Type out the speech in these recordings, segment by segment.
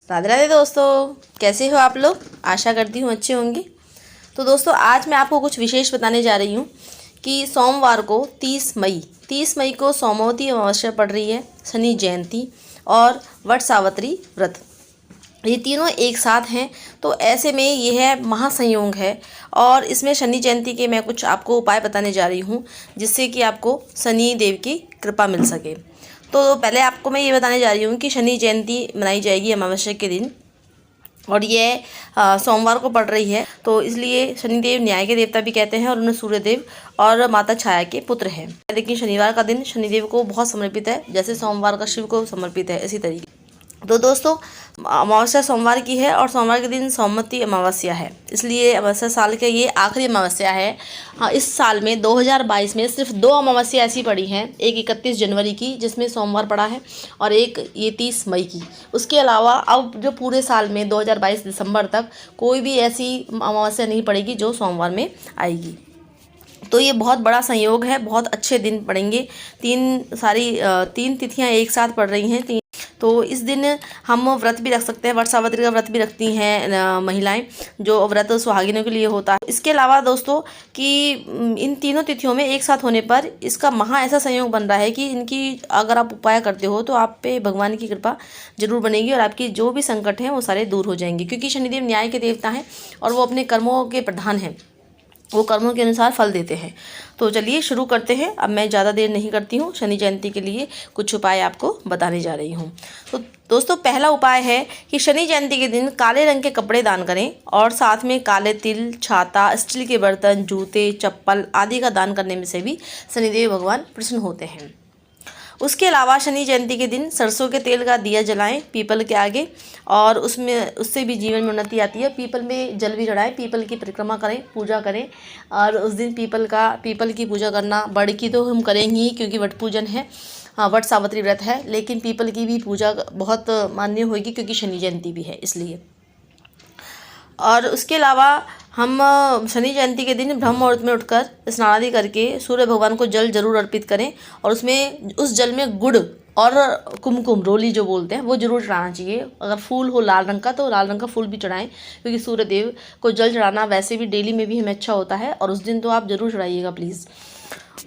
राधे राधे दोस्तों, कैसे हो आप लोग। आशा करती हूँ अच्छे होंगे। तो दोस्तों आज मैं आपको कुछ विशेष बताने जा रही हूँ कि सोमवार को 30 मई को सोमवती अमावस्या पड़ रही है, शनि जयंती और वट सावित्री व्रत, ये तीनों एक साथ हैं। तो ऐसे में ये है महासंयोग है और इसमें शनि जयंती के मैं कुछ आपको उपाय बताने जा रही हूँ जिससे कि आपको शनि देव की कृपा मिल सके। तो पहले आपको मैं ये बताने जा रही हूँ कि शनि जयंती मनाई जाएगी अमावस्या के दिन और ये सोमवार को पड़ रही है। तो इसलिए शनिदेव न्याय के देवता भी कहते हैं और उन्हें सूर्यदेव और माता छाया के पुत्र हैं। लेकिन शनिवार का दिन शनिदेव को बहुत समर्पित है, जैसे सोमवार का शिव को समर्पित है, इसी तरीके। तो दोस्तों अमावस्या सोमवार की है और सोमवार के दिन सोमवती अमावस्या है, इसलिए अमावस्या साल के ये आखिरी अमावस्या है। हाँ, इस साल में 2022 में सिर्फ 2 अमावस्या ऐसी पड़ी हैं, एक 31 जनवरी की जिसमें सोमवार पड़ा है और एक ये 30 मई की। उसके अलावा अब जो पूरे साल में 2022 दिसंबर तक कोई भी ऐसी अमावस्या नहीं पड़ेगी जो सोमवार में आएगी। तो ये बहुत बड़ा संयोग है, बहुत अच्छे दिन पड़ेंगे। तीन तिथियां एक साथ पड़ रही हैं। तो इस दिन हम व्रत भी रख सकते हैं, वट सावित्री का व्रत भी रखती हैं महिलाएं, जो व्रत सुहागिनों के लिए होता है। इसके अलावा दोस्तों कि इन तीनों तिथियों में एक साथ होने पर इसका महा ऐसा संयोग बन रहा है कि इनकी अगर आप उपाय करते हो तो आप पे भगवान की कृपा जरूर बनेगी और आपकी जो भी संकट हैं वो सारे दूर हो जाएंगे, क्योंकि शनिदेव न्याय के देवता हैं और वो अपने कर्मों के प्रधान हैं, वो कर्मों के अनुसार फल देते हैं। तो चलिए शुरू करते हैं। अब मैं ज़्यादा देर नहीं करती हूँ, शनि जयंती के लिए कुछ उपाय आपको बताने जा रही हूँ। तो दोस्तों पहला उपाय है कि शनि जयंती के दिन काले रंग के कपड़े दान करें और साथ में काले तिल, छाता, स्टील के बर्तन, जूते, चप्पल आदि का दान करने में से भी शनिदेव भगवान प्रसन्न होते हैं। उसके अलावा शनि जयंती के दिन सरसों के तेल का दिया जलाएं पीपल के आगे और उससे भी जीवन में उन्नति आती है। पीपल में जल भी चढ़ाएं, पीपल की परिक्रमा करें, पूजा करें। और उस दिन पीपल की पूजा करना, बड़ की तो हम करेंगे ही क्योंकि वट पूजन है, हाँ वट सावित्री व्रत है, लेकिन पीपल की भी पूजा बहुत मान्य होगी क्योंकि शनि जयंती भी है इसलिए। और उसके अलावा हम शनि जयंती के दिन ब्रह्म मुहूर्त में उठकर स्नान आदि करके सूर्य भगवान को जल जरूर अर्पित करें और उस जल में गुड़ और कुमकुम रोली जो बोलते हैं वो जरूर चढ़ाना चाहिए। अगर फूल हो लाल रंग का तो लाल रंग का फूल भी चढ़ाएं, क्योंकि सूर्य देव को जल चढ़ाना वैसे भी डेली में भी हमें अच्छा होता है और उस दिन तो आप ज़रूर चढ़ाइएगा प्लीज़।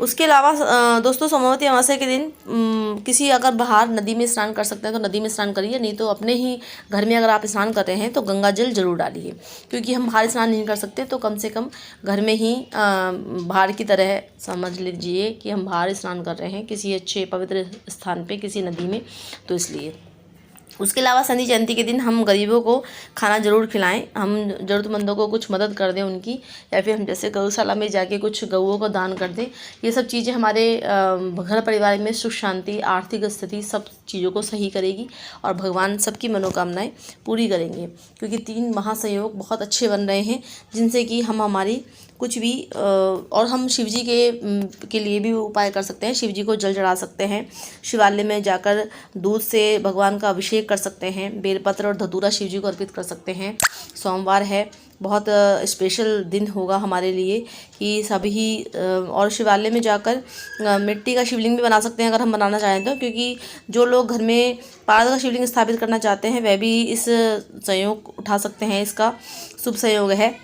उसके अलावा दोस्तों सोमवती अमावस्या के दिन किसी अगर बाहर नदी में स्नान कर सकते हैं तो नदी में स्नान करिए, नहीं तो अपने ही घर में अगर आप स्नान कर रहे हैं तो गंगा जल जरूर डालिए, क्योंकि हम बाहर स्नान नहीं कर सकते तो कम से कम घर में ही बाहर की तरह समझ लीजिए कि हम बाहर स्नान कर रहे हैं किसी अच्छे पवित्र स्थान पे, किसी नदी में, तो इसलिए। उसके अलावा शनि जयंती के दिन हम गरीबों को खाना ज़रूर खिलाएं, हम ज़रूरतमंदों को कुछ मदद कर दें उनकी, या फिर हम जैसे गौशाला में जाके कुछ गऊओं को दान कर दें। ये सब चीज़ें हमारे घर परिवार में सुख शांति, आर्थिक स्थिति सब चीज़ों को सही करेगी और भगवान सबकी मनोकामनाएं पूरी करेंगे, क्योंकि 3 महासंयोग बहुत अच्छे बन रहे हैं जिनसे कि हम हमारी कुछ भी और हम शिवजी के लिए भी उपाय कर सकते हैं। शिवजी को जल चढ़ा सकते हैं, शिवालय में जाकर दूध से भगवान का अभिषेक कर सकते हैं, बेलपत्र और धतूरा शिवजी को अर्पित कर सकते हैं। सोमवार है, बहुत स्पेशल दिन होगा हमारे लिए कि सभी और शिवालय में जाकर मिट्टी का शिवलिंग भी बना सकते हैं अगर हम बनाना चाहें तो, क्योंकि जो लोग घर में पारद का शिवलिंग स्थापित करना चाहते हैं वह भी इस संयोग उठा सकते हैं, इसका शुभ संयोग है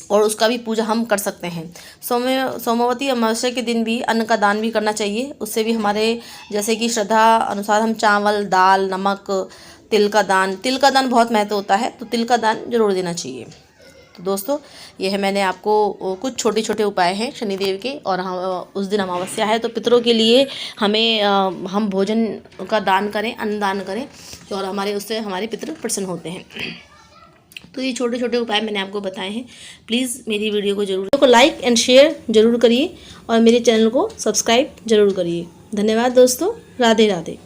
और उसका भी पूजा हम कर सकते हैं। सोमवती अमावस्या के दिन भी अन्न का दान भी करना चाहिए, उससे भी हमारे जैसे कि श्रद्धा अनुसार हम चावल, दाल, नमक, तिल का दान बहुत महत्व होता है, तो तिल का दान जरूर देना चाहिए। तो दोस्तों ये है, मैंने आपको कुछ छोटे छोटे उपाय हैं शनिदेव के, और उस दिन अमावस्या है तो पितरों के लिए हम भोजन का दान करें, अन्न दान करें और उससे हमारे पितर प्रसन्न होते हैं। तो ये छोटे छोटे उपाय मैंने आपको बताए हैं। प्लीज़ मेरी वीडियो को लाइक एंड शेयर जरूर करिए और मेरे चैनल को सब्सक्राइब जरूर करिए। धन्यवाद दोस्तों, राधे राधे।